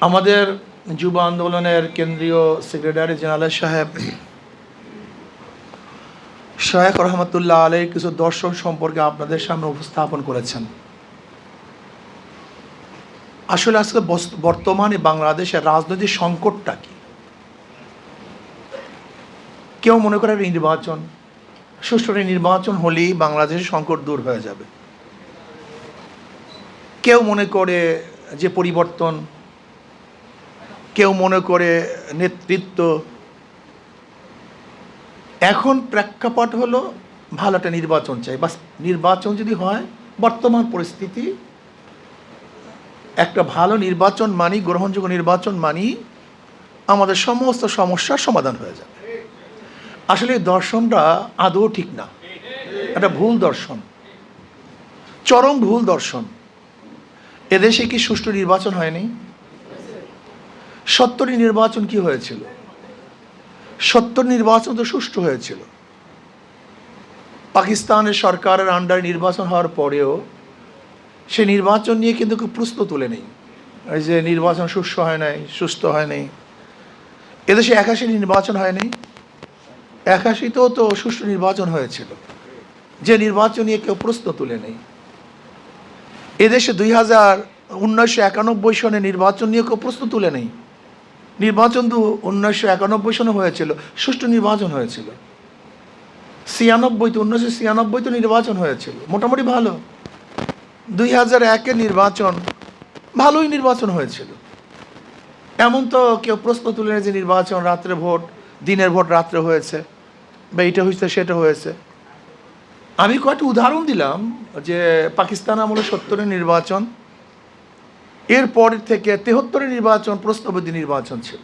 আমাদের যুব আন্দোলনের কেন্দ্রীয় সেক্রেটারি জেনারেল সাহেব শায়েখ রহমতুল্লাহ আলাইহি কিছু দর্শন সম্পর্কে আপনাদের সামনে উপস্থাপন করেছেন। আসলে আজকে বর্তমানে বাংলাদেশের রাজনৈতিক সংকটটা কি? কেউ মনে করে নির্বাচন, সুষ্ঠু নির্বাচন হলেই বাংলাদেশের সংকট দূর হয়ে যাবে। কেউ মনে করে যে পরিবর্তন, কেউ মনে করে নেতৃত্ব। এখন প্রেক্ষাপট হলো ভালো একটা নির্বাচন চাই, বাস নির্বাচন যদি হয়, বর্তমান পরিস্থিতি একটা ভালো নির্বাচন মানি, গ্রহণযোগ্য নির্বাচন মানি, আমাদের সমস্ত সমস্যার সমাধান হয়ে যাবে। আসলে এই দর্শনটা আদৌ ঠিক না, একটা ভুল দর্শন, চরম ভুল দর্শন। এদেশে কি সুষ্ঠু নির্বাচন হয়নি? 70 নির্বাচন কি হয়েছিল? 70 নির্বাচন তো সুষ্ঠু হয়েছিল। পাকিস্তানের সরকারের আন্ডারে নির্বাচন হওয়ার পরেও সে নির্বাচন নিয়ে কিন্তু খুব প্রশ্ন তুলে নেই, এই যে নির্বাচন সুষ্ঠু হয় নাই, সুস্থ হয় নাই। এদেশে 81 নির্বাচন হয়নি, 81তেও তো সুষ্ঠু নির্বাচন হয়েছিল, যে নির্বাচন নিয়ে কেউ প্রশ্ন তুলে নেই। এদেশে 1991 সনে নির্বাচন নিয়ে কেউ প্রশ্ন তুলে নেই। নির্বাচন তো 1991 সনে হয়েছিল, সুষ্ঠু নির্বাচন হয়েছিল। 1996 তো নির্বাচন হয়েছিল, মোটামুটি ভালো। 2001-এর নির্বাচন ভালোই নির্বাচন হয়েছিল। এমন তো কেউ প্রশ্ন তুলে নেই যে নির্বাচন রাত্রে ভোট, দিনের ভোট রাত্রে হয়েছে, বা এটা হয়েছে সেটা হয়েছে। আমি কয়েকটা উদাহরণ দিলাম যে পাকিস্তান আমলে 70 নির্বাচন, এরপর থেকে 73 নির্বাচন প্রশ্নবিদ্ধ নির্বাচন ছিল,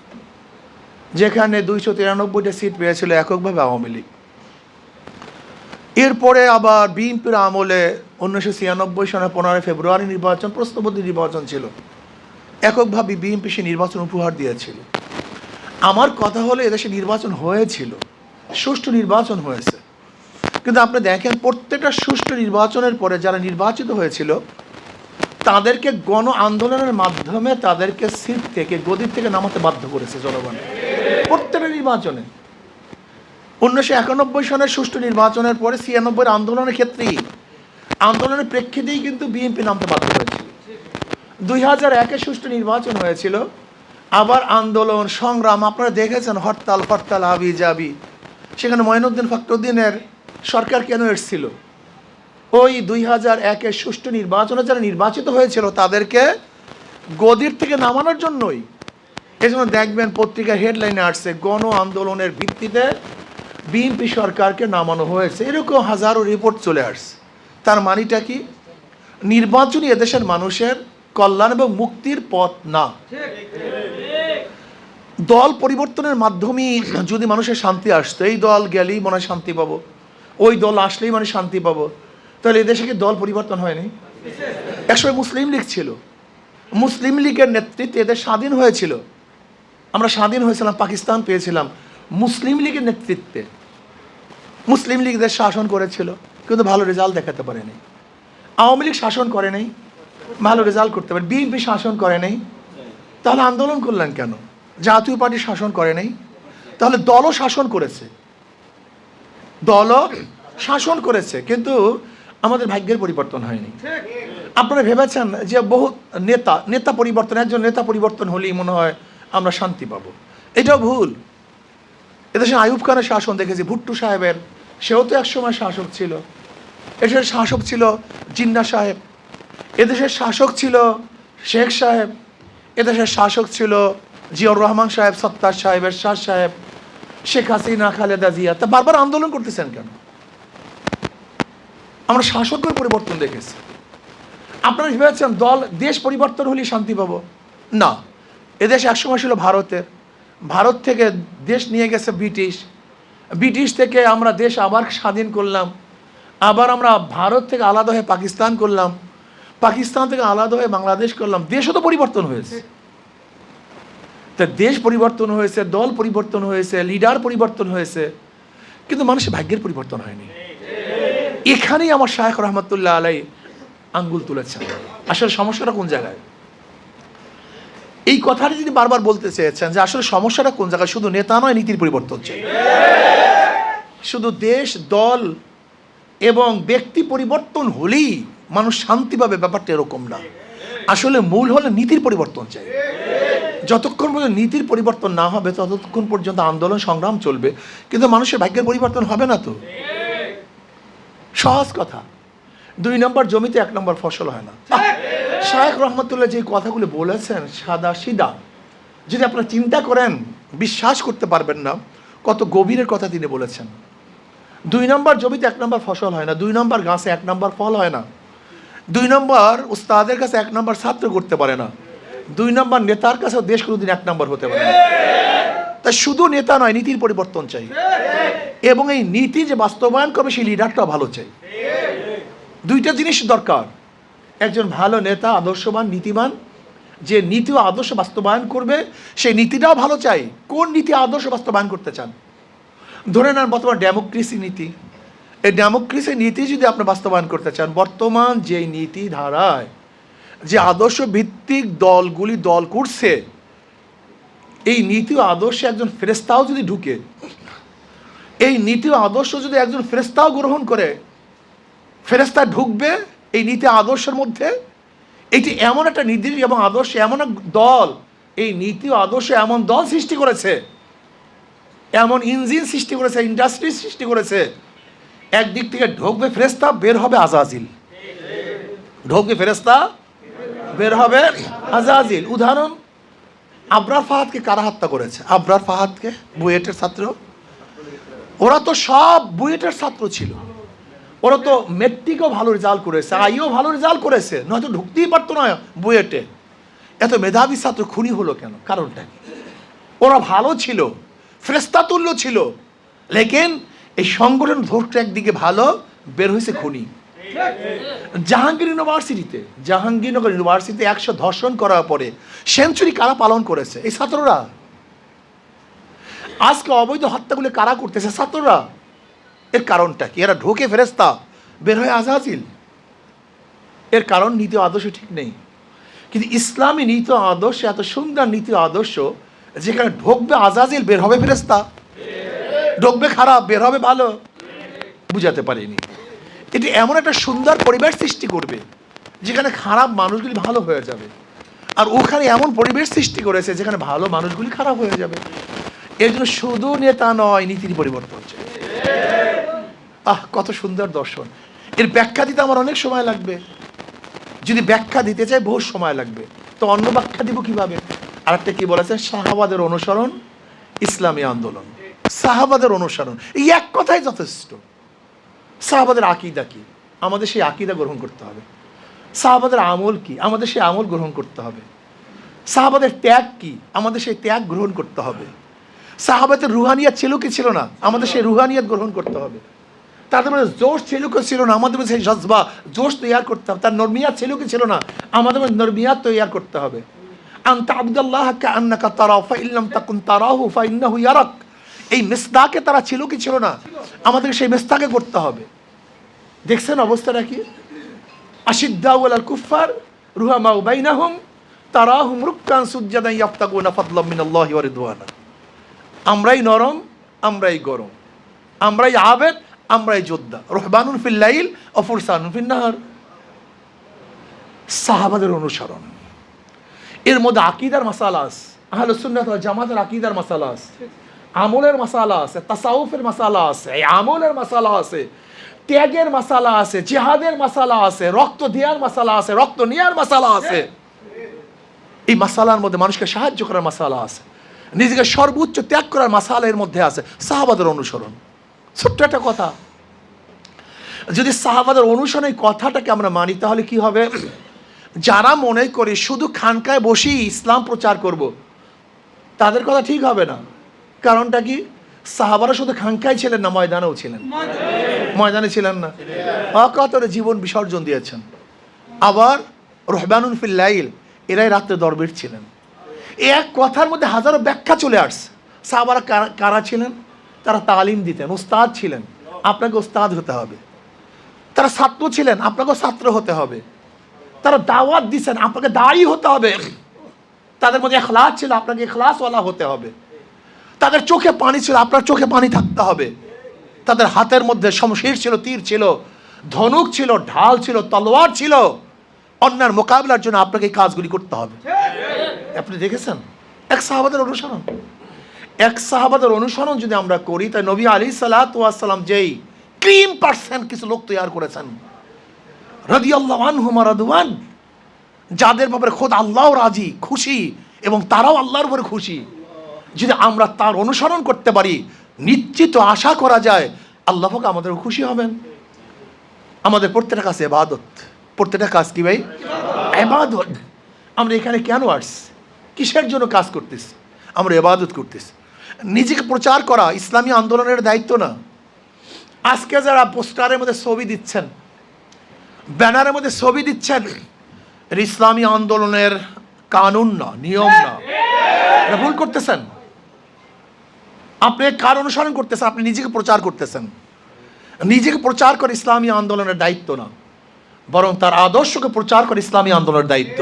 যেখানে 293টা সিট পেয়েছিল এককভাবে আওয়ামী লীগ। এরপরে আবার বিএনপির আমলে 1996 সনের 15 ফেব্রুয়ারি নির্বাচন প্রশ্নবিদ্ধ নির্বাচন ছিল, এককভাবে বিএনপি সে নির্বাচন উপহার দিয়েছিল। আমার কথা হলো এদেশে নির্বাচন হয়েছিল, সুষ্ঠু নির্বাচন হয়েছে, কিন্তু আপনি দেখেন প্রত্যেকটা সুষ্ঠু নির্বাচনের পরে যারা নির্বাচিত হয়েছিল তাদেরকে গণ আন্দোলনের মাধ্যমে তাদেরকে সিট থেকে, গদির থেকে নামাতে বাধ্য করেছে জনগণ। প্রত্যেকটা নির্বাচনে 1991 সনের সুষ্ঠু নির্বাচনের পরে 96 আন্দোলনের ক্ষেত্রেই, আন্দোলনের প্রেক্ষিতেই কিন্তু বিএনপি নামতে বাধ্য হয়েছিল। 2001-এ সুষ্ঠু নির্বাচন হয়েছিল, আবার আন্দোলন সংগ্রাম আপনারা দেখেছেন, হরতাল হরতাল হাবি জাবি। সেখানে মঈনুদ্দিন ফখরুদ্দিনের সরকার কেন এসেছিল? ওই 2001-এর সুষ্ঠু নির্বাচনে যারা নির্বাচিত হয়েছিল তাদেরকে গদির থেকে নামানোর জন্যই। এই জন্য দেখবেন পত্রিকার হেডলাইনে আসছে গণ আন্দোলনের ভিত্তিতে বিএনপি সরকারকে নামানো হয়েছে, এরকম হাজারো রিপোর্ট চলে আসছে। তার মানেটা কি? নির্বাচনই এদেশের মানুষের কল্যাণ এবং মুক্তির পথ না। দল পরিবর্তনের মাধ্যমে যদি মানুষের শান্তি আসতো, এই দল গেলেই মনে হয় শান্তি পাবো, ওই দল আসলেই মানে শান্তি পাবো, তাহলে এদেশে কি দল পরিবর্তন হয়নি? একসময় মুসলিম লীগ ছিল, মুসলিম লীগের নেতৃত্বে এদের স্বাধীন হয়েছিল। আমরা স্বাধীন হয়েছিলাম, পাকিস্তান পেয়েছিলাম মুসলিম লীগের নেতৃত্বে। মুসলিম লীগ দেশ শাসন করেছিল, কিন্তু ভালো রেজাল্ট দেখাতে পারেনি। আওয়ামী লীগ শাসন করে নাই, ভালো রেজাল্ট করতে পারে। বিএনপি শাসন করে নাই, তাহলে আন্দোলন করলেন কেন? জাতীয় পার্টি শাসন করে নাই, তাহলে দলও শাসন করেছে, দলও শাসন করেছে, কিন্তু আমাদের ভাগ্যের পরিবর্তন হয়নি। আপনারা ভেবেছেন যে বহু নেতা পরিবর্তন, একজন নেতা পরিবর্তন হলেই মনে হয় আমরা শান্তি পাবো, এটাও ভুল। এদেশে আইয়ুব খানের শাসন দেখেছি, ভুট্টো সাহেবের, সেও তো একসময় শাসক ছিল। এদেশের শাসক ছিল জিন্না সাহেব, এদেশের শাসক ছিল শেখ সাহেব, এদেশের শাসক ছিল জিয়াউর রহমান সাহেব, সত্তার সাহেব, এরশাদ সাহেব, শেখ হাসিনা, খালেদা জিয়া। তা বারবার আন্দোলন করতেছেন কেন? আমরা শাসকের পরিবর্তন দেখেছি। আপনারা ভেবেছেন দল দেশ পরিবর্তন হলেই শান্তি পাবো? না, এদেশ একসময় ছিল ভারতের, ভারত থেকে দেশ নিয়ে গেছে ব্রিটিশ, ব্রিটিশ থেকে আমরা দেশ আবার স্বাধীন করলাম, আবার আমরা ভারত থেকে আলাদা হয়ে পাকিস্তান করলাম, পাকিস্তান থেকে আলাদা হয়ে বাংলাদেশ করলাম। দেশও তো পরিবর্তন হয়েছে। তা দেশ পরিবর্তন হয়েছে, দল পরিবর্তন হয়েছে, লিডার পরিবর্তন হয়েছে, কিন্তু মানুষের ভাগ্যের পরিবর্তন হয়নি। এখানেই আমার শায়েখ রহমতুল্লাহ আলাইহি আঙ্গুল তুলেছেন। আসলে সমস্যাটা কোন জায়গায়? এই কথাটি তিনি বারবার বলতে চেয়েছেন যে আসলে সমস্যাটা কোন জায়গায়, শুধু নেতা নয়, নীতির পরিবর্তন চাই। শুধু দেশ, দল এবং ব্যক্তি পরিবর্তন হলেই মানুষ শান্তি পাবে, ব্যাপারটা এরকম না। আসলে মূল হলে নীতির পরিবর্তন চাই। যতক্ষণ পর্যন্ত নীতির পরিবর্তন না হবে ততক্ষণ পর্যন্ত আন্দোলন সংগ্রাম চলবে, কিন্তু মানুষের ভাগ্যের পরিবর্তন হবে না। তো সহজ কথা, 2 নম্বর জমিতে 1 নম্বর ফসল হয় না। শায়েখ রহমতুল্লাহ যে কথাগুলো বলেছেন সাদা সিধা, যদি আপনারা চিন্তা করেন বিশ্বাস করতে পারবেন না কত গভীরের কথা তিনি বলেছেন। 2 নম্বর জমিতে 1 নম্বর ফসল হয় না, 2 নম্বর গাছে 1 নম্বর ফল হয় না, 2 নম্বর উস্তাদের কাছে 1 নম্বর ছাত্র করতে পারে না, 2 নম্বর নেতার কাছেও দেশ কোনোদিন 1 নম্বর হতে পারে না। তাই শুধু নেতা নয়, নীতির পরিবর্তন চাই, এবং এই নীতি যে বাস্তবায়ন করবে সেই লিডারটাও ভালো চাই। 2টা জিনিস দরকার, একজন ভালো নেতা, আদর্শবান, নীতিবান, যে নীতি ও আদর্শ বাস্তবায়ন করবে সেই নীতিটাও ভালো চাই। কোন নীতি আদর্শ বাস্তবায়ন করতে চান? ধরে নেন বর্তমান ডেমোক্রেসি নীতি, এই ডেমোক্রেসি নীতি যদি আপনি বাস্তবায়ন করতে চান, বর্তমান যে নীতি ধারায় যে আদর্শ ভিত্তিক দলগুলি দল করছে, এই নীতি ও আদর্শে একজন ফেরেশতাও যদি ঢুকে, এই নীতি ও আদর্শ যদি একজন ফেরেশতাও গ্রহণ করে, ফেরেশতা ঢুকবে এই নীতি আদর্শের মধ্যে। এটি এমন একটা নীতি এবং আদর্শ, এমন এক দল, এই নীতি ও আদর্শ এমন দল সৃষ্টি করেছে, এমন ইঞ্জিন সৃষ্টি করেছে, ইন্ডাস্ট্রি সৃষ্টি করেছে, একদিক থেকে ঢুকবে ফেরেশতা, বের হবে আজাজিল। ঢুকবে ফেরেশতা, বের হবে আজাজিল। উদাহরণ, আবরার ফাহাদকে কারা হত্যা করেছে? আবরার ফাহাদকে, বুয়েটের ছাত্র। ওরা তো সব বুয়েটের ছাত্র ছিল, ওরা তো মেট্রিকও ভালো রেজাল্ট করেছে, আইও ভালো রেজাল্ট করেছে, নয়তো ঢুকতেই পারতো না বুয়েটে। এত মেধাবী ছাত্র খুনি হলো কেন? কারণটা কি? ওরা ভালো ছিল, ফেরেশতা তুল্য ছিল, লেকিন এই সংগঠন ধরতে একদিকে ভালো, বের হয়েছে খুনি। জাহাঙ্গীরনগর ইউনিভার্সিটিতে 100 ধর্ষণ করার পরে সেঞ্চুরি কারা পালন করেছে? এই ছাত্ররা। আজকে অবৈধ হত্যাগুলো কারা করতেছে? ছাত্ররা। এর কারণটা কি? এরা ঢোকে ফেরেশতা, বের হয়ে আজাজিল। এর কারণ নীতি আদর্শ ঠিক নেই। কিন্তু ইসলামী নীতি আদর্শ এত সুন্দর নীতি আদর্শ, যেখানে ঢোকবে আজাজিল, বের হবে ফেরেশতা। ঢোকবে খারাপ, বের হবে ভালো। বুঝাতে পারিনি। এটি এমন একটা সুন্দর পরিবেশ সৃষ্টি করবে যেখানে খারাপ মানুষগুলি ভালো হয়ে যাবে, আর ওখানে এমন পরিবেশ সৃষ্টি করেছে যেখানে ভালো মানুষগুলি খারাপ হয়ে যাবে। এর জন্য শুধু নেতা নয়, নীতির পরিবর্তন হচ্ছে। কত সুন্দর দর্শন! এর ব্যাখ্যা দিতে আমার অনেক সময় লাগবে। যদি ব্যাখ্যা দিতে চাই বহু সময় লাগবে, তো অন্য ব্যাখ্যা দিব কিভাবে? আর একটা কি বলেছে? সাহাবাদের অনুসরণ ইসলামী আন্দোলন। সাহাবাদের অনুসরণ, এই এক কথাই যথেষ্ট। সাহাবাদের আকীদা কি? আমাদের সেই আকীদা গ্রহণ করতে হবে। সাহাবাদের আমল কি? আমাদের সেই আমল গ্রহণ করতে হবে। সাহাবাদের ত্যাগ কি? আমাদের সেই ত্যাগ গ্রহণ করতে হবে। সাহাবাদের রুহানিয়াত ছিল কি ছিল না? আমাদের সেই রুহানিয়াত গ্রহণ করতে হবে। তাদের মধ্যে জোশ ছিল কি ছিল না? আমাদের মধ্যে সেই জজবা, জোশ তৈরি করতে হবে। তার নরমিয়াত ছিল কি ছিল না? আমাদের মধ্যে নরমিয়াত তৈরি করতে হবে। আনতা আবদুল্লাহ কাআন্নাকা তারাহু ফাইল্লাম তাকুন তারাহু ফাইন্নাহু ইয়ারাক। এই মিসদাকে তারা ছিল কি ছিল না? আমাদের সেই মিসদাকে করতে হবে। দেখছেন অবস্থাটা কি? আশিদ্দাউ আলাল কুফার রুহামাউ বাইনাহুম তারাহুম রুক্কান সুজ্জাদান ইয়াবতাগুনা ফাদলাম মিনাল্লাহি ওয়া রিদওয়ানা। আমরাই নরম, আমরাই গরম, আমরাই আবেদ, আমরাই যোদ্ধা। রহবানুন ফিল লাইল ওয়া ফুরসানুন ফিন নাহার। সাহাবাদের অনুসরণ। এর মধ্যে আকীদার মাসালা আছে, আহলুস সুন্নাত ওয়াল জামাতের আকীদার মাসালা আছে, আমলের মাসালা আছে, তাসাউফের মাসালা আছে, এই আমলের মাসালা আছে, ত্যাগের মাসালা আছে, জিহাদের মাসালা আছে, রক্ত দেওয়ার মাসালা আছে, রক্ত নেওয়ার মাসালা আছে। এই মাসালার মধ্যে মানুষকে সাহায্য করার মাসালা আছে, নিজেকে সর্বোচ্চ ত্যাগ করার মাসালা এর মধ্যে আছে। সাহাবাদের অনুসরণ, ছোট্ট একটা কথা। যদি সাহাবাদের অনুসরণ এই কথাটাকে আমরা মানি, তাহলে কি হবে? যারা মনে করে শুধু খানকায় বসেই ইসলাম প্রচার করব, তাদের কথা ঠিক হবে না। কারণটা কি? সাহাবারা শুধু খানকায় ছিলেন না, ময়দানেও ছিলেন। ময়দানে ছিলেন না, অকাতরে জীবন বিসর্জন দিয়েছেন। আবার রহবানুন ফিল লাইল, এরাই রাত্রে দরবেশ ছিলেন। এক কথার মধ্যে হাজারো ব্যাখ্যা চলে আসছে। সাহাবারা কারা ছিলেন? তারা তালিম দিতেন, উস্তাদ ছিলেন। আপনাকে উস্তাদ হতে হবে। তারা ছাত্র ছিলেন, আপনাকেও ছাত্র হতে হবে। তারা দাওয়াত দিচ্ছেন, আপনাকে দায়ী হতে হবে। তাদের মধ্যে ইখলাস ছিল, আপনাকে ইখলাসওয়ালা হতে হবে। তাদের চোখে পানি ছিল, আপনার চোখে পানি থাকতে হবে। তাদের হাতের মধ্যে শমশির ছিল, তীর ছিল, ধনুক ছিল, ঢাল ছিল, তলোয়ার ছিল। অন্যার মোকাবিলার জন্য আপনাকে এই কাজগুলি করতে হবে। আপনি দেখেছেন এক সাহাবাদের অনুসরণ, এক সাহাবাদের অনুসরণ যদি আমরা করি, তাই নবী আলাইহিসসালাতু ওয়াসসালাম যেই ক্রিম পার্সেন্ট কিছু লোক তৈরি করেছেন, রাদিয়াল্লাহু আনহুম ওয়া রাদওয়ান, যাদের ব্যাপারে খোদ আল্লাহও রাজি, খুশি, এবং তারাও আল্লাহর উপরে খুশি। যদি আমরা তার অনুসরণ করতে পারি, নিশ্চিত আশা করা যায় আল্লাহ পাক আমাদের খুশি হবেন। আমাদের প্রত্যেকটা কাজ ইবাদত, প্রত্যেকটা কাজ কি ভাই? ইবাদত। আমরা এখানে কেন আসছি? কিসের জন্য কাজ করতেছি? আমরা ইবাদত করতেছি। নিজেকে প্রচার করা ইসলামী আন্দোলনের দায়িত্ব না। আজকে যারা পোস্টারের মধ্যে ছবি দিচ্ছেন, ব্যানারের মধ্যে ছবি দিচ্ছেন, এটা ইসলামী আন্দোলনের কানুন না, নিয়ম না, এটা ভুল করতেছেন। আপনি কার অনুসরণ করতেছেন? আপনি নিজেকে প্রচার করতেছেন। নিজেকে প্রচার করে ইসলামী আন্দোলনের দায়িত্ব না, বরং তার আদর্শকে প্রচার করে ইসলামী আন্দোলনের দায়িত্ব।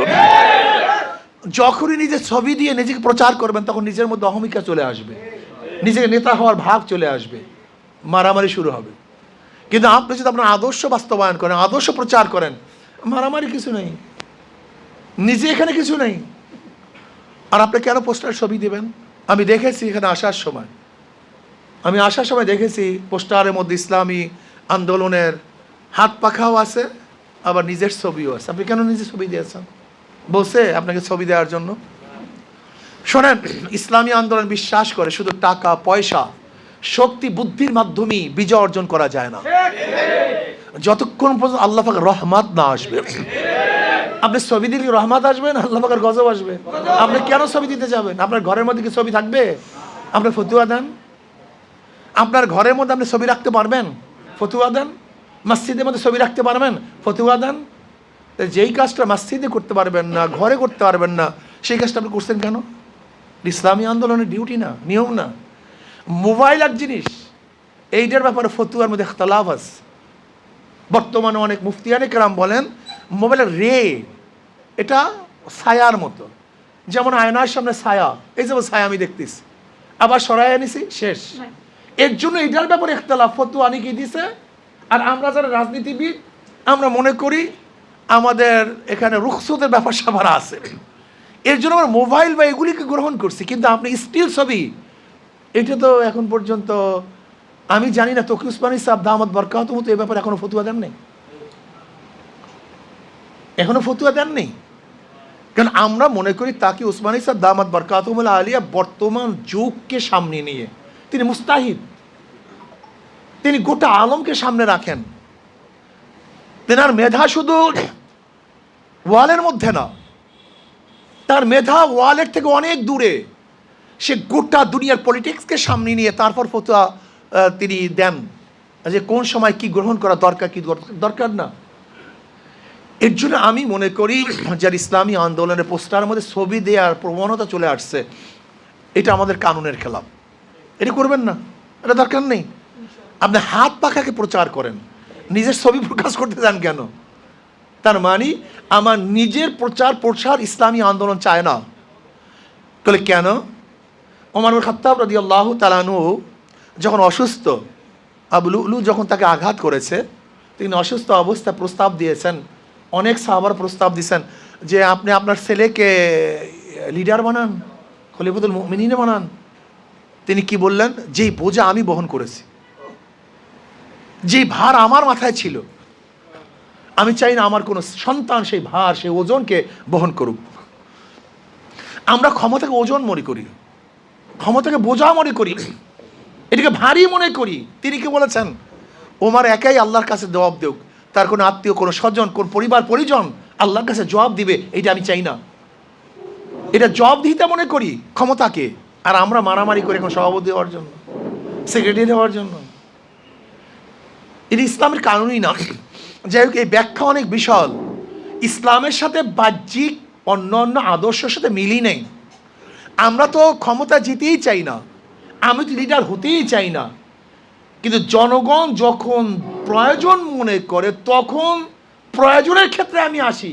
যখনই নিজের ছবি দিয়ে নিজেকে প্রচার করবেন, তখন নিজের মধ্যে অহমিকা চলে আসবে, নিজেকে নেতা হওয়ার ভাব চলে আসবে, মারামারি শুরু হবে। কিন্তু আপনি যদি আপনার আদর্শ বাস্তবায়ন করেন, আদর্শ প্রচার করেন, মারামারি কিছু নেই, নিজে এখানে কিছু নেই। আর আপনি কেন পোস্টার ছবি দেবেন? আমি দেখেছি এখানে আসার সময় দেখেছি পোস্টারের মধ্যে ইসলামী আন্দোলনের হাত পাখাও আছে, আবার নিজের ছবিও আছে। আপনি কেন নিজের ছবি দিয়েছেন? বলছে আপনাকে ছবি দেওয়ার জন্য? শোনেন, ইসলামী আন্দোলন বিশ্বাস করে শুধু টাকা পয়সা শক্তি বুদ্ধির মাধ্যমেই বিজয় অর্জন করা যায় না, যতক্ষণ পর্যন্ত আল্লাহ পাকের রহমত না আসবে। আপনি ছবি দিলে রহমত আসবে না আল্লাহ পাকের গজব আসবে? আপনি কেন ছবি দিতে যাবেন? আপনার ঘরের মধ্যে কি ছবি থাকবে? আপনার ফতুয়া দেন। আপনার ঘরের মধ্যে আপনি ছবি রাখতে পারবেন? ফতুয়া দেন। মসজিদের মধ্যে ছবি রাখতে পারবেন? ফতুয়া দেন। যেই কাজটা মসজিদে করতে পারবেন না, ঘরে করতে পারবেন না, সেই কাজটা আপনি করছেন কেন? ইসলামী আন্দোলনের ডিউটি না, নিয়ম না। মোবাইল এক জিনিস, এইটার ব্যাপারে ফতুয়ার মধ্যে ইখতিলাফ আছে। বর্তমানে অনেক মুফতিয়ানে কেরাম বলেন মোবাইলের এটা ছায়ার মতো, যেমন আয়নার সামনে ছায়া, এই যেমন ছায়া আমি দেখতেছি, আবার সরাই আনিছি, শেষ। এর জন্য এটার ব্যাপারে ইখতিলাফ, ফতুয়া অনেকেই দিছে। আর আমরা যারা রাজনীতিবিদ, আমরা মনে করি আমাদের এখানে রুখসতের ব্যাপার স্যাপার আছে, এর জন্য আমরা মোবাইল বা এগুলিকে গ্রহণ করছি। কিন্তু আপনি স্টিল ছবি, এটা তো এখন পর্যন্ত আমি জানি না তকি উসমানী সাহেব দামাত বরকাতুহু তো এই ব্যাপারে এখনো ফতুয়া দেন নেই, এখনো ফতুয়া দেন নেই। কারণ আমরা মনে করি তাকি উসমানী সাহেব দামাত বরকাতুহু আলিয়া বর্তমান যুগকে সামনে নিয়ে তিনি মুস্তাহিদ, তিনি গোটা আলমকে সামনে রাখেন। তেনার মেধা শুধু ওয়ালের মধ্যে না, তার মেধা ওয়ালের থেকে অনেক দূরে। সে গোটা দুনিয়ার পলিটিক্সকে সামনে নিয়ে তারপর ফতোয়া তিনি দেন যে কোন সময় কি গ্রহণ করা দরকার, কি দরকার না। এর জন্য আমি মনে করি যার ইসলামী আন্দোলনের পোস্টারের মধ্যে ছবি দেওয়ার প্রবণতা চলে আসছে, এটা আমাদের কানুনের খেলাফ। এটা করবেন না, এটা দরকার নেই। আপনি হাত পাখাকে প্রচার করেন, নিজের ছবি প্রকাশ করতে যান কেন? তার মানে আমার নিজের প্রচার প্রসার ইসলামী আন্দোলন চায় না। বলে কেন? ওমর ইবনে খাত্তাব রাদিয়াল্লাহু তাআলা আনহু যখন অসুস্থ, আবু লুলু যখন তাকে আঘাত করেছে, তিনি অসুস্থ অবস্থায় প্রস্তাব দিয়েছেন, অনেক সাহাবার প্রস্তাব দিয়েছেন যে আপনি আপনার ছেলেকে লিডার বানান, খলিফাতুল মুমিনিন বানান। তিনি কি বললেন? যেই বোঝা আমি বহন করেছি, যেই ভার আমার মাথায় ছিল, আমি চাই না আমার কোনো সন্তান সেই ভার, সেই ওজনকে বহন করুক। আমরা ক্ষমতাকে ওজন মনে করি, ক্ষমতাকে বোঝা মনে করি, এটাকে ভারী মনে করি। তিনি কি বলেছেন? ওমর একাই আল্লাহর কাছে জবাব দেউক, তার কোনো আত্মীয়, কোনো স্বজন, কোন পরিবার পরিজন আল্লাহর কাছে জবাব দিবে, এটা আমি চাই না। এটা জবাব দিতে মনে করি ক্ষমতাকে। আর আমরা মারামারি করি এখন সভাপতি হওয়ার জন্য, সেক্রেটারি হওয়ার জন্য। এটা ইসলামের কানুনই না। যাই হোক, এই ব্যাখ্যা অনেক বিশাল। ইসলামের সাথে বাহ্যিক অন্য অন্য আদর্শের সাথে মিলই নেই। আমরা তো ক্ষমতা জিতেই চাই না, আমি তো লিডার হতেই চাই না। কিন্তু জনগণ যখন প্রয়োজন মনে করে, তখন প্রয়োজনের ক্ষেত্রে আমি আসি।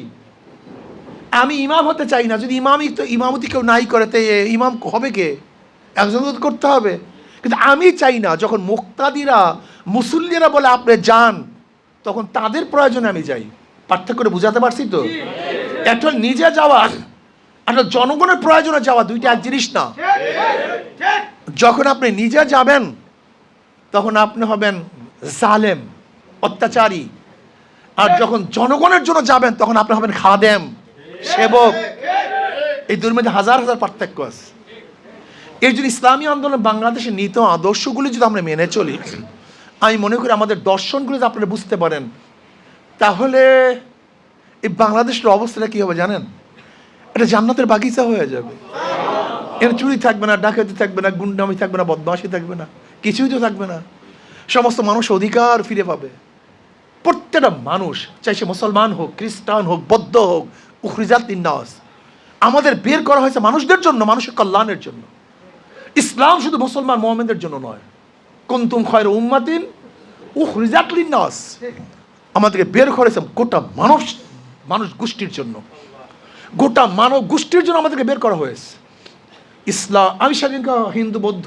আমি ইমাম হতে চাই না, যদি ইমামতি কেউ নাই করে তো ইমাম হবে কে? একজন তো করতে হবে। কিন্তু আমি চাই না যখন মুক্তাদিরা মুসল্লিরা বলে আপনি যান, তখন তাদের প্রয়োজনে আমি যাই। পার্থক্য করে বুঝাতে পারছি তো? একটা নিজে যাওয়া, একটা জনগণের প্রয়োজনে যাওয়া, দুইটা এক জিনিস না। যখন আপনি নিজে যাবেন তখন আপনি হবেন জালেম, অত্যাচারী। আর যখন জনগণের জন্য যাবেন তখন আপনি হবেন খাদেম, সেবক। এই দুই মধ্যে হাজার হাজার পার্থক্য আছে। এই জন্য ইসলামী আন্দোলন বাংলাদেশের নীতি আদর্শগুলি যদি আমরা মেনে চলি, আমি মনে করি আমাদের দর্শনগুলি যদি আপনারা বুঝতে পারেন, তাহলে এই বাংলাদেশের অবস্থাটা কী হবে জানেন? এটা জান্নাতের বাগিচা হয়ে যাবে। এর চুরি থাকবে না, ডাকাতি থাকবে না, গুন্ডামি থাকবে না, বদমাশি থাকবে না, কিছুই তো থাকবে না। সমস্ত মানুষ অধিকার ফিরে পাবে। প্রত্যেকটা মানুষ, চাই সে মুসলমান হোক, খ্রিস্টান হোক, বৌদ্ধ হোক, উখরিজাত লিন্নাস, আমাদের বের করা হয়েছে মানুষদের জন্য, মানুষের কল্যাণের জন্য। ইসলাম শুধু মুসলমান মুমিনদের জন্য নয়। কুনতুম খায়রা উম্মাতিন উখরিজাত লিন্নাস, আমাদেরকে বের করেছে গোটা মানুষ গোষ্ঠীর জন্য, গোটা মানব গোষ্ঠীর জন্য আমাদেরকে বের করা হয়েছে। ইসলাম, আমি সেদিনকে হিন্দু বৌদ্ধ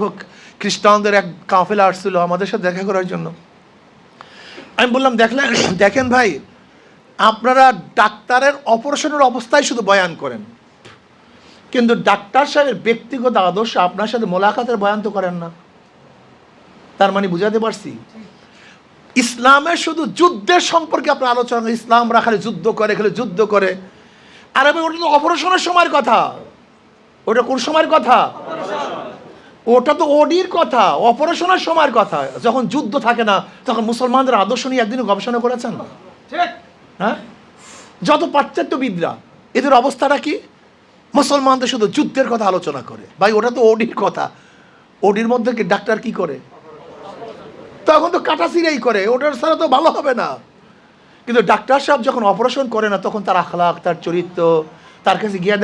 খ্রিস্টানদের এক কাফেলা আসছিল আমাদের সাথে দেখা করার জন্য। আমি বললাম, দেখেন ভাই, আপনারা ডাক্তারের অপারেশনের অবস্থায় শুধু বয়ান করেন, কিন্তু ডাক্তার সাহেবের ব্যক্তিগত আদর্শ আপনার সাথে মোলাকাতের বয়ান তো করেন না। তার মানে বুঝাতে পারছি? ইসলামের শুধু যুদ্ধের সম্পর্কে আপনার আলোচনা, ইসলামরা খালি যুদ্ধ করে। আর আমি ওটা তো অপারেশনের সময়ের কথা। ওটা কোন সময়ের কথা? ওটা তো ওডির কথা, অপারেশনের সময়ের কথা। যখন যুদ্ধ থাকে না, তখন মুসলমানদের আদর্শ নিয়ে একদিনও গবেষণা করেছেন? হ্যাঁ, যত পাশ্চাত্যবিদরা, এদের অবস্থাটা কি? মুসলমানদের শুধু যুদ্ধের কথা আলোচনা করে। ভাই, ওটা তো ওডির কথা। ওডির মধ্যে কি ডাক্তার কি করে? তখন তো কাটাছিরাই করে, ওটার ছাড়া তো ভালো হবে না। কিন্তু ডাক্তার সাহেব যখন অপারেশন করে না, তখন তার আখলাক, তার চরিত্র, তার কাছে গিয়ে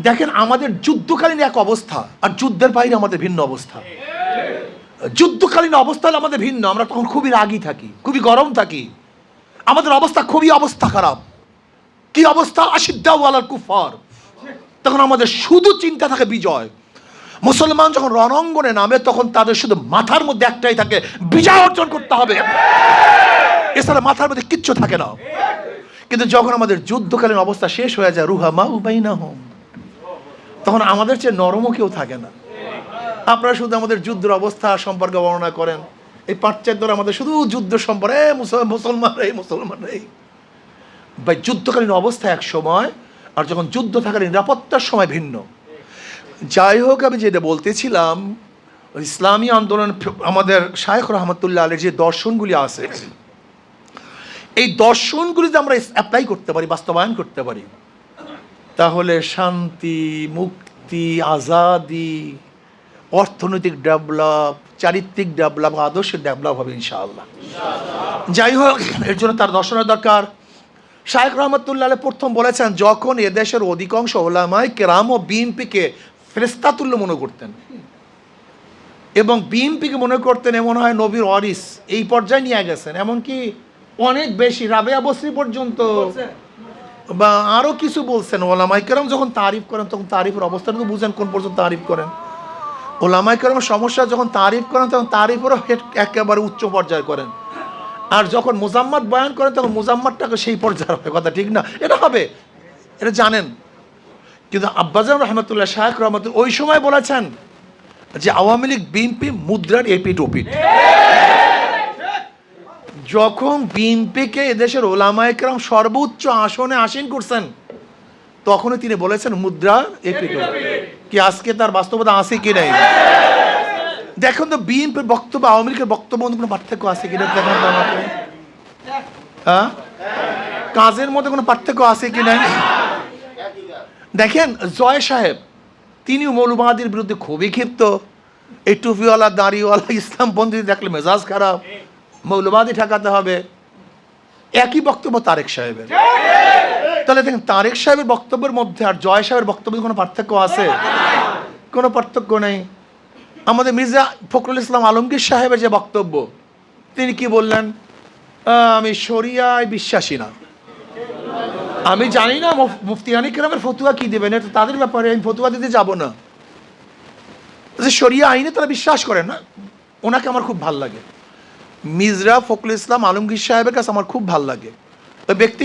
দেখেন আমাদের যুদ্ধকালীন এক অবস্থা, আর যুদ্ধের বাইরে আমাদের ভিন্ন অবস্থা। যুদ্ধকালীন অবস্থা হলে আমাদের ভিন্ন। আমরা তখন খুবই রাগী থাকি, খুবই গরম থাকি, আমাদের খুবই অবস্থা খারাপ। কি অবস্থা? আশিদ্দাউ আলাল কুফার। তখন আমাদের শুধু চিন্তা থাকে বিজয়। মুসলমান যখন রণাঙ্গনে নামে, তখন তাদের শুধু মাথার মধ্যে একটাই থাকে, বিজয় অর্জন করতে হবে, এছাড়া মাথার মধ্যে কিচ্ছু থাকে না। কিন্তু যখন আমাদের যুদ্ধকালীন অবস্থা শেষ হয়ে যায়, রুহামা উবাইনাহুম, তখন আমাদের চেয়ে নরমও কেউ থাকে না। আপনারা শুধু আমাদের যুদ্ধের অবস্থা সম্পর্কে বর্ণনা করেন। এই পাশ্চাত্যরা আমাদের শুধু যুদ্ধ সম্পর্কে, মুসলমান ভাই, যুদ্ধকালীন অবস্থা এক সময়, আর যখন যুদ্ধ থাকার নিরাপত্তার সময় ভিন্ন। যাই হোক, আমি যেটা বলতেছিলাম, ইসলামী আন্দোলন, আমাদের শায়খ রহমতুল্লাহ আলাইহির যে দর্শনগুলি আছে, এই দর্শনগুলি যদি আমরা অ্যাপ্লাই করতে পারি, বাস্তবায়ন করতে পারি, তাহলে শান্তি, মুক্তি, আজাদি, অর্থনৈতিক ডেভেলপ, চারিত্রিক ডেভেলপ, আদর্শের ডেভেলপ হবে ইনশাআল্লাহ। যাই হোক, এর জন্য তার দর্শনের দরকার। শায়খ রহমতুল্লাহ আলাইহি প্রথম বলেছেন, যখন এদেশের অধিকাংশ ওলামায়ে কেরাম ও বিএনপিকে ফেরেশতাতুল্য মনে করতেন, এবং বিএনপিকে মনে করতেন এমন হয় নবীর ওয়ারিস, এই পর্যায়ে নিয়ে গেছেন। এমনকি অনেক বেশি, রাবেয়া বসরি পর্যন্ত বা আরও কিছু বলছেন। ওলামায়ে কেরাম যখন তারিফ করেন, তখন তারিফের অবস্থাটা তো বুঝেন কোন পর্যন্ত তারিফ করেন। ওলামায়ে কেরামের সমস্যা, যখন তারিফ করেন তখন তারিফেরও একেবারে উচ্চ পর্যায়ে করেন। আর যখন মুজাম্মাত বয়ান করেন, তখন মুজাম্মাতটাকে সেই পর্যায়ে হবে। কথা ঠিক না? এটা হবে, এটা জানেন। কিন্তু আব্বাজান রহমতুল্লাহ, শায়খ রহমতুল্লাহ ওই সময় বলেছেন যে আওয়ামী লীগ বিএনপি মুদ্রার এপিঠ ওপিঠ। যখন বিএনপিকে এদেশের ওলামায়ে কেরাম সর্বোচ্চ আসনে আসীন করছেন, তখনই তিনি বলেছেন মুদ্রা এপিঠ ওপিঠ। কি আজকে তার বাস্তবতা আছে কি নাই? দেখুন তো, বিএনপির বক্তব্য আওয়ামী লীগের বক্তব্য কোনো পার্থক্য আছে কিনা দেখেন তো আমাকে। হ্যাঁ, কাজের মধ্যে কোনো পার্থক্য আছে কি নাই? দেখেন, জয় সাহেব তিনিও মৌলবাদীর বিরুদ্ধে খুবই ক্ষিপ্ত। এই টুপিওয়ালা, দাড়িওয়ালা ইসলামপন্থী দেখলে মেজাজ খারাপ, মৌলবাদী ঠেকাতে হবে। একই বক্তব্য তারেক সাহেবের। তাহলে দেখেন, তারেক সাহেবের বক্তব্যের মধ্যে আর জয় সাহেবের বক্তব্যের কোনো পার্থক্য আছে? কোনো পার্থক্য নেই। আমাদের মির্জা ফখরুল ইসলাম আলমগীর সাহেবের যে বক্তব্য, তিনি কি বললেন? আমি শরিয়ায় বিশ্বাসী না। আমি জানি না মুফতি হানি কেরামের ফতুয়া কি দেবেন, এটা তাদের ব্যাপারে, আমি ফতুয়া দিতে যাব না। যে শরিয়া আইনে তারা বিশ্বাস করে না, ওনাকে আমার খুব ভাল লাগে। মির্জা ফখরুল ইসলাম আলমগীর সাহেবের কাছে আমার খুব ভাল লাগে। ওই ব্যক্তি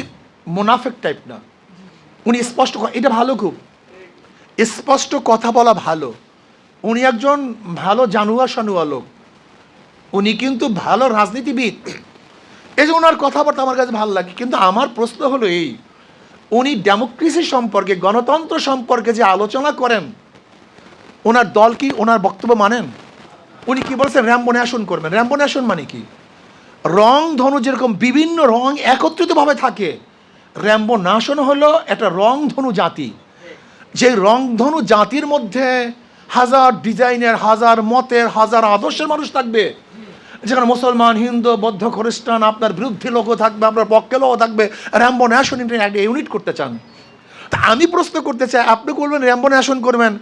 মুনাফেক টাইপ না, উনি স্পষ্ট, এটা ভালো, খুব স্পষ্ট কথা বলা ভালো। উনি একজন ভালো জানুয়া সানুয়া লোক, উনি কিন্তু ভালো রাজনীতিবিদ, এই যে ওনার কথাবার্তা আমার কাছে ভালো লাগে। কিন্তু আমার প্রশ্ন হলো এই, উনি ডেমোক্রেসি সম্পর্কে, গণতন্ত্র সম্পর্কে যে আলোচনা করেন, ওনার দল কি ওনার বক্তব্য মানেন? উনি কি বলছেন র্যাম্বো ন্যাশন করবেন। র্যাম্বো ন্যাশন মানে কি? রং ধনু যেরকম বিভিন্ন রং একত্রিতভাবে থাকে, র্যাম্বো ন্যাশন হলো একটা রং ধনু জাতি। যে রং ধনু জাতির মধ্যে হাজার ডিজাইনের, হাজার মতের, হাজার আদর্শের মানুষ থাকবে, যেখানে মুসলমান, হিন্দু, বৌদ্ধ, খ্রিস্টান, আপনার বিরুদ্ধে লোকও থাকবে, আপনার পক্ষে লোকও থাকবে। র্যাম্বো ন্যাশন একটা ইউনিট করতে চান। তা আমি প্রশ্ন করতে চাই, আপনি করবেন র্যাম্বো ন্যাশন করবেন,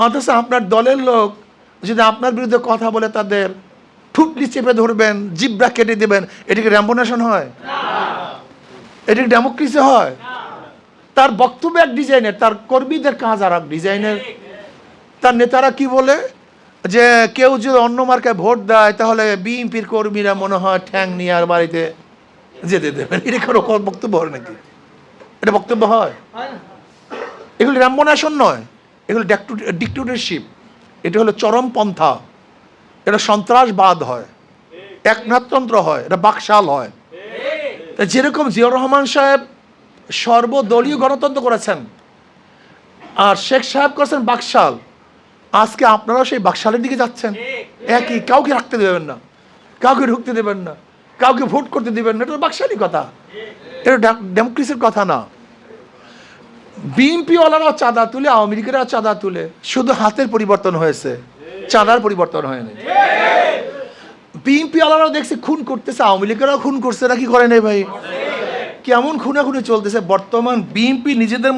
অথচ আপনার দলের লোক যদি আপনার বিরুদ্ধে কথা বলে তাদের ঠুটলি চেপে ধরবেন, জিব্রা কেটে দেবেন, এটাকে র্যাম্বো ন্যাশন হয়? এটাকে ডেমোক্রেসি হয়? তার বক্তব্য এক ডিজাইনের, তার কর্মীদের কাজ আর এক ডিজাইনের। তার নেতারা কি বলে যে কেউ যদি অন্য মার্কায় ভোট দেয় তাহলে বিএনপির কর্মীরা মনে হয় ঠ্যাং নিয়ে আর বাড়িতে যেতে দেবেন। এটা কোনো বক্তব্য হয় নাকি? এটা বক্তব্য হয়? এগুলো র্যাম্বো ন্যাশন নয়, এগুলো ডিক্টেটরশিপ। এটা হলো চরমপন্থা, এটা সন্ত্রাসবাদ হয়, একনাথতন্ত্র হয়, এটা বাকশাল হয়। যেরকম জিয়াউর রহমান সাহেব সর্বদলীয় গণতন্ত্র করেছেন আর শেখ সাহেব করেছেন বাকশাল, আজকে আপনারাও সেই বাকশালের দিকে যাচ্ছেন। একই, কাউকে রাখতে দেবেন না, কাউকে ঢুকতে দেবেন না, কাউকে ভোট করতে দেবেন না, এটা বাকশালী কথা, এটা ডেমোক্রেসির কথা না। বিএনপি ওয়ালারাও চাঁদা তুলে, আওয়ামী লীগেরাও চাঁদা তুলে, শুধু হাতের পরিবর্তন হয়েছে, চাঁদার পরিবর্তন হয়নি। বিএনপি ওয়ালারাও দেখছি খুন করতেছে, আওয়ামী লীগেরাও খুন করছে, নাকি করে নেই ভাই? কেমন খুনাখুনি চলতেছে বর্তমান। বিএনপি নিজেদের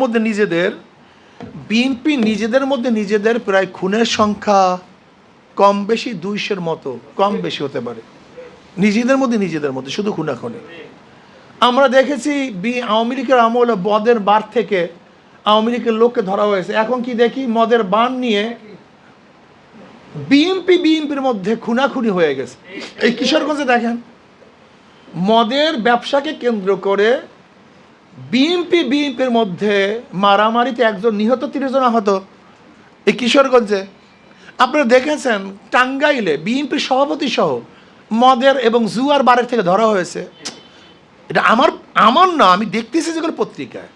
মধ্যে নিজেদের প্রায় খুনের সংখ্যা কম বেশি 200-র মতো, কম বেশি হতে পারে। নিজেদের মধ্যে শুধু খুনাখুনি। আমরা দেখেছি আওয়ামী লীগের আমলে মদের বার থেকে আওয়ামী লীগের লোককে ধরা হয়েছে। এখন কি দেখি মদের বান নিয়ে বিএনপির মধ্যে খুনাখুনি হয়ে গেছে। এই কিশোরগঞ্জে দেখেন, মদের ব্যবসাকে কেন্দ্র করে বিএনপির মধ্যে মারামারিতে একজন নিহত, 30 জন আহত। এই কিশোরগঞ্জে আপনারা দেখেছেন, টাঙ্গাইলে বিএনপির সভাপতি সহ মদের এবং জুয়ার বারের থেকে ধরা হয়েছে। এটা আমার না, আমি দেখতেছি যেগুলো পত্রিকায়।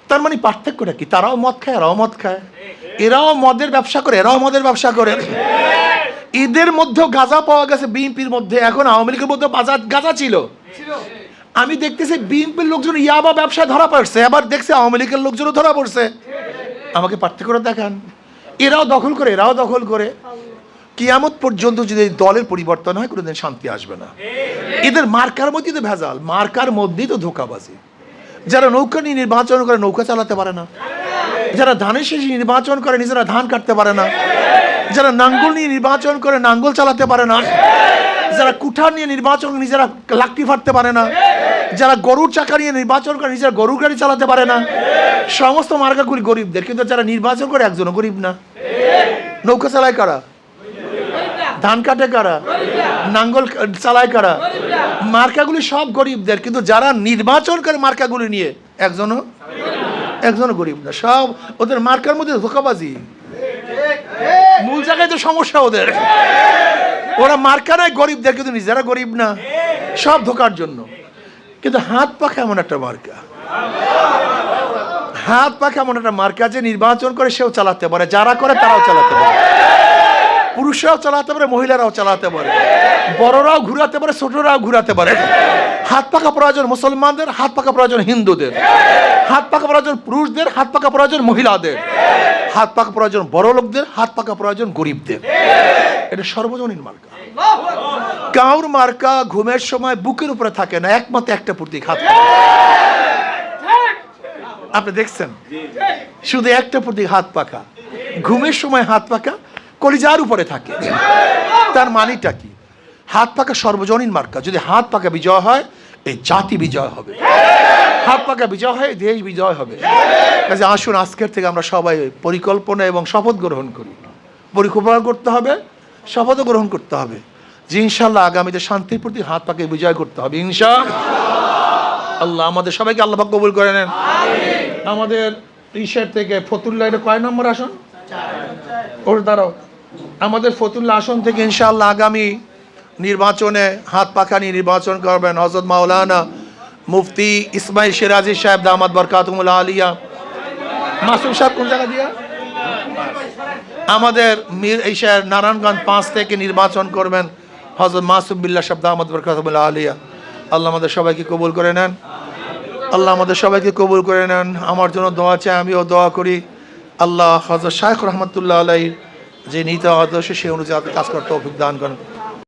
তার মানে পার্থক্যটা কি? তারাও মদ খায়, এরাও মদ খায়, এরাও মদের ব্যবসা করে, এরাও মদের ব্যবসা করে। এদের মধ্যেও গাঁজা পাওয়া গেছে বিএনপির মধ্যে, এখন আওয়ামী লীগের মধ্যে গাঁজা ছিল। আমি দেখতেছি বিএনপির লোকজন ইয়াবা ব্যবসায় ধরা পড়ছে, আবার দেখছি আওয়ামী লীগের লোকজনও ধরা পড়ছে। আমাকে পার্থক্যটা দেখান। এরাও দখল করে, এরাও দখল করে। কিয়ামত পর্যন্ত যদি দলের পরিবর্তন হয়, কোনোদিন শান্তি আসবে না। এদের মার্কার মধ্যেই তো ভেজাল, মার্কার মধ্যেই তো ধোঁকাবাজি। যারা নৌকা নিয়ে নির্বাচন করে নৌকা চালাতে পারে না, যারা ধানের শেষে নির্বাচন করে নিজেরা ধান কাটতে পারে না, যারা নাঙ্গল নিয়ে নির্বাচন করে নাঙ্গল চালাতে পারে না, যারা কুঠার নিয়ে নির্বাচন করে নিজেরা লাকড়ি ফাটতে পারে না, যারা গরুর চাকা নিয়ে নির্বাচন করে নিজেরা গরুর গাড়ি চালাতে পারে না, সমস্ত মার্কাগুলি গরিবদের। কিন্তু যারা নির্বাচন করে একজনও গরিব না। নৌকা চালায় কারা? ধান কাটে কারা? নাঙ্গল চালায় কারা? মার্কাগুলি সব গরিবদের। কিন্তু যারা নির্বাচন করে মার্কাগুলি নিয়ে একজনও গরিব না। সব ওদের মার্কার মধ্যে ধোঁকাবাজি। মূল জায়গায় তো সমস্যা ওদের। ওরা মার্কা নয় গরিবদের, কিন্তু নিজেরা গরিব না, সব ধোকার জন্য। কিন্তু হাত পাখা এমন একটা মার্কা, হাত পাখা এমন একটা মার্কা যে নির্বাচন করে সেও চালাতে পারে, যারা করে তারাও চালাতে পারে, পুরুষরাও চালাতে পারে, মহিলারাও চালাতে পারে, বড়রাও ঘুরাতে পারে, ছোটরাও ঘুরাতে পারে। হাত পাকা প্রয়োজন মুসলমানদের, হাত পাকা প্রয়োজন হিন্দুদের, হাত পাকা প্রয়োজন পুরুষদের, হাত পাকা প্রয়োজন মহিলাদের, হাত পাকা প্রয়োজন বড় লোকদের, হাত পাকা প্রয়োজন গরিবদের। এটা সর্বজনীন মার্কা। কাউর মার্কা ঘুমের সময় বুকের উপরে থাকে না, একমাত্র একটা প্রতীক, হাত পাকা। আপনি দেখছেন, শুধু একটা প্রতীক, হাত পাকা। ঘুমের সময় হাত পাকা, কলিজার উপরে থাকে। তার মানেটা কি? হাত পাকা সর্বজনীন মার্কা। যদি হাত পাকা বিজয় হয়, এই জাতি বিজয় হবে। হাত পাকা বিজয় হয়, দেশ বিজয় হবে। কাজে আসুন আজকের থেকে আমরা সবাই পরিকল্পনা এবং শপথ গ্রহণ করি। পরিকল্পনা করতে হবে, শপথও গ্রহণ করতে হবে যে ইনশাআল্লাহ আগামীতে শান্তির প্রতি হাত পাকে বিজয় করতে হবে ইনশাআল্লাহ। আমাদের সবাইকে আল্লাহ পাক কবুল করে নেন। আমাদের ইসের থেকে ফতুল্লাহ, এটা কয় নম্বর আসন? ওর দ্বারাও আমাদের ফতুল্লাহ আসন থেকে ইনশাআল্লাহ আগামী নির্বাচনে হাত পাখা নিয়ে নির্বাচন করবেন হযরত মাওলানা মুফতি ইসমাইল শিরাজি সাহেব দামাত বরকাতুহুল আলিয়া। মাসুম সাহেব কোন জায়গা দিয়া? আমাদের মীর ঈশার নারায়ণগঞ্জ 5 থেকে নির্বাচন করবেন হযরত মাসুম বিল্লাহ সাহেব দামাত বরকাতুহুল আলিয়া। আল্লাহ আমাদের সবাইকে কবুল করে নেন। আল্লাহ আমাদের সবাইকে কবুল করে নেন। আমার জন্য দোয়া চাই, আমিও দোয়া করি। আল্লাহ হযরত শাইখ রহমাতুল্লাহ আলাইহির যে নীতি আদর্শ সেই অনুযায়ী কাজ করতে তৌফিক দান করেন।